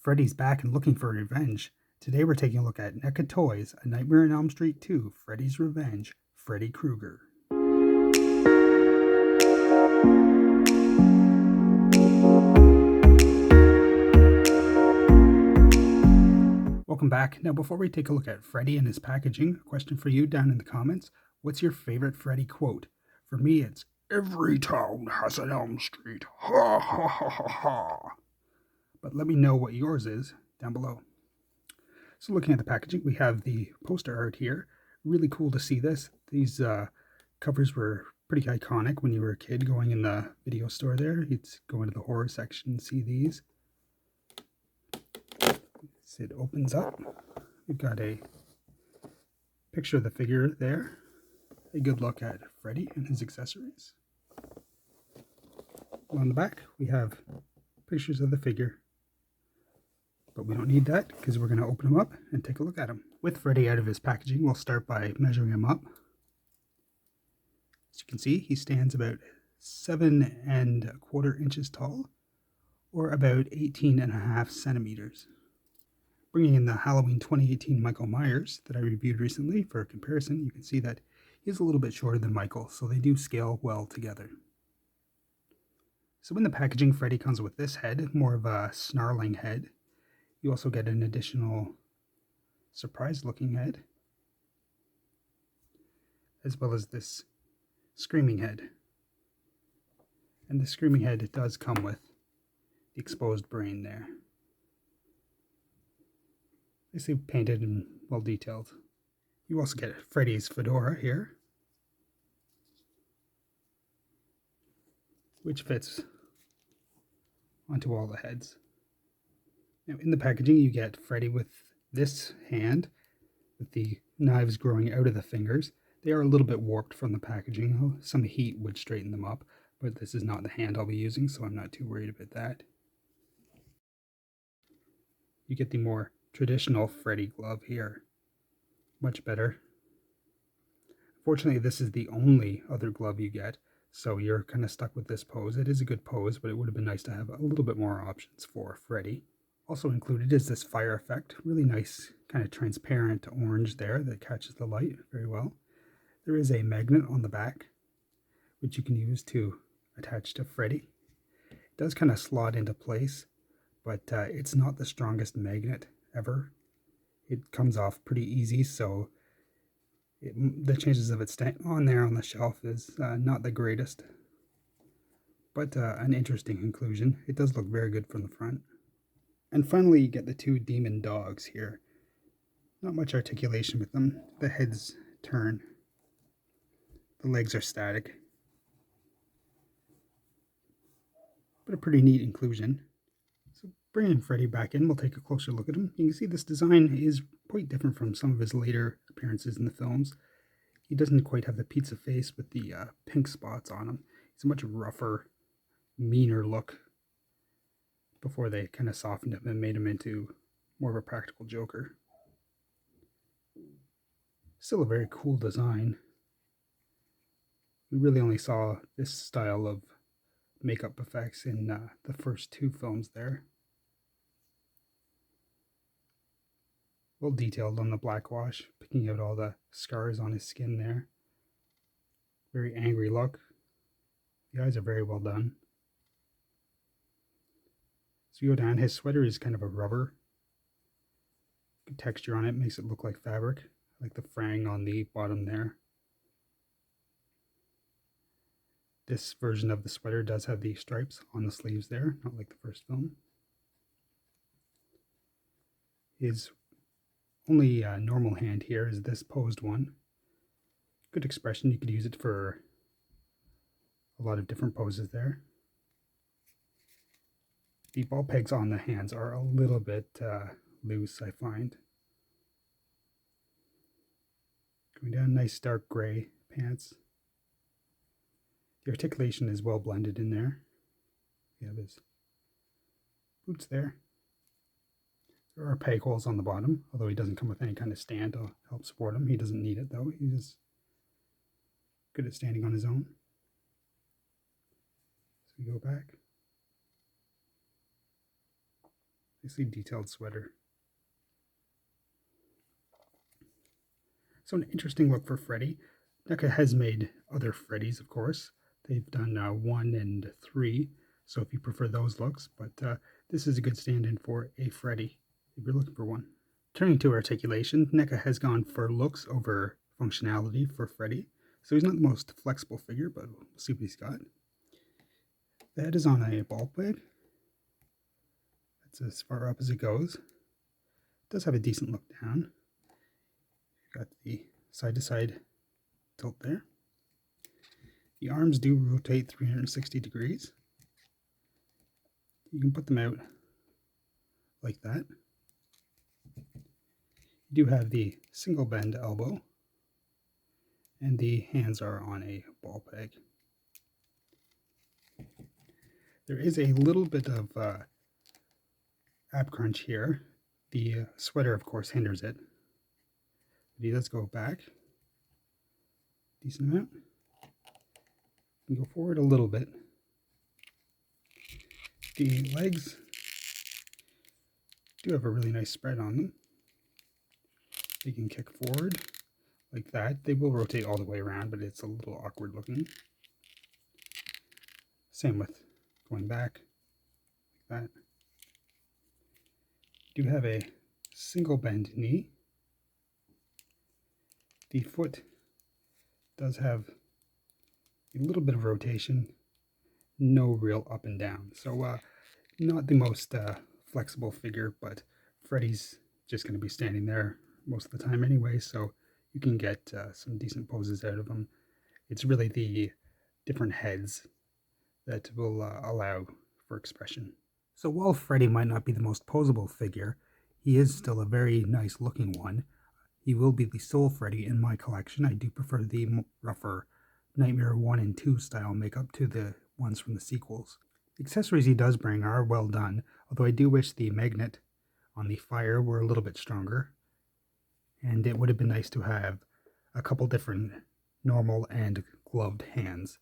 Freddy's back and looking for revenge. Today we're taking a look at NECA Toys, A Nightmare on Elm Street 2, Freddy's Revenge, Freddy Krueger. Welcome back. Now before we take a look at Freddy and his packaging, a question for you down in the comments. What's your favorite Freddy quote? For me it's, "Every town has an Elm Street. Ha ha ha ha ha." But let me know what yours is down below. So looking at the packaging, we have the poster art here. Really cool to see this. These covers were pretty iconic when you were a kid going in the video store there. You'd go into the horror section and see these. So it opens up. We've got a picture of the figure there. A good look at Freddy and his accessories. On the back, we have pictures of the figure. But we don't need that because we're going to open him up and take a look at him. With Freddy out of his packaging, we'll start by measuring him up. As you can see, he stands about 7¼ inches tall, or about 18½ centimeters. Bringing in the Halloween 2018 Michael Myers that I reviewed recently for comparison, you can see that he's a little bit shorter than Michael, so they do scale well together. So in the packaging, Freddy comes with this head, more of a snarling head. You also get an additional surprised-looking head, as well as this screaming head. And the screaming head does come with the exposed brain there. Nicely painted and well detailed. You also get Freddy's fedora here, which fits onto all the heads. Now in the packaging you get Freddy with this hand, with the knives growing out of the fingers. They are a little bit warped from the packaging. Some heat would straighten them up, but this is not the hand I'll be using, so I'm not too worried about that. You get the more traditional Freddy glove here. Much better. Fortunately, this is the only other glove you get, so you're kind of stuck with this pose. It is a good pose, but it would have been nice to have a little bit more options for Freddy. Also included is this fire effect. Really nice, kind of transparent orange there that catches the light very well. There is a magnet on the back, which you can use to attach to Freddy. It does kind of slot into place, but it's not the strongest magnet ever. It comes off pretty easy, so the chances of it staying on there on the shelf is not the greatest. But an interesting conclusion. It does look very good from the front. And finally, you get the two demon dogs here. Not much articulation with them. The heads turn. The legs are static. But a pretty neat inclusion. So bringing Freddy back in, we'll take a closer look at him. You can see this design is quite different from some of his later appearances in the films. He doesn't quite have the pizza face with the pink spots on him. He's a much rougher, meaner look before they kind of softened him and made him into more of a practical Joker. Still a very cool design. We really only saw this style of makeup effects in the first two films there. Well detailed on the black wash, picking out all the scars on his skin there. Very angry look. The eyes are very well done. So you go down, his sweater is kind of a rubber. Good texture on it, makes it look like fabric. Like the fraying on the bottom there. This version of the sweater does have the stripes on the sleeves there, not like the first film. His only normal hand here is this posed one. Good expression, you could use it for a lot of different poses there. The ball pegs on the hands are a little bit loose, I find. Going down, nice dark gray pants. The articulation is well blended in there. You have his boots there. There are peg holes on the bottom, although he doesn't come with any kind of stand to help support him. He doesn't need it though. He's good at standing on his own. So we go back. Nicely detailed sweater. So an interesting look for Freddy. NECA has made other Freddys, of course. They've done 1 and 3, so if you prefer those looks, but this is a good stand-in for a Freddy if you're looking for one. Turning to articulation, NECA has gone for looks over functionality for Freddy. So he's not the most flexible figure, but we'll see what he's got. The head is on a ball peg. That's as far up as it goes. It does have a decent look down. Got the side-to-side tilt there. The arms do rotate 360 degrees. You can put them out like that. You do have the single bend elbow, and the hands are on a ball peg. There is a little bit of ab crunch here. The sweater, of course, hinders it. But he does go back decent amount. You can go forward a little bit. The legs do have a really nice spread on them. You can kick forward like that. They will rotate all the way around, but it's a little awkward looking. Same with going back like that. You do have a single bend knee. The foot does have a little bit of rotation, no real up and down. So not the most flexible figure, but Freddy's just going to be standing there most of the time anyway, so you can get some decent poses out of him. It's really the different heads that will allow for expression. So while Freddy might not be the most posable figure, he is still a very nice looking one. He will be the sole Freddy in my collection. I do prefer the rougher Nightmare 1 and 2 style makeup to the ones from the sequels. The accessories he does bring are well done, although I do wish the magnet on the fire were a little bit stronger. And it would have been nice to have a couple different normal and gloved hands.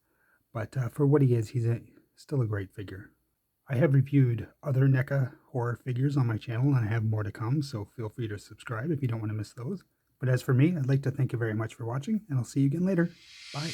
But for what he is, he's still a great figure. I have reviewed other NECA horror figures on my channel, and I have more to come, so feel free to subscribe if you don't want to miss those. But as for me, I'd like to thank you very much for watching, and I'll see you again later. Bye.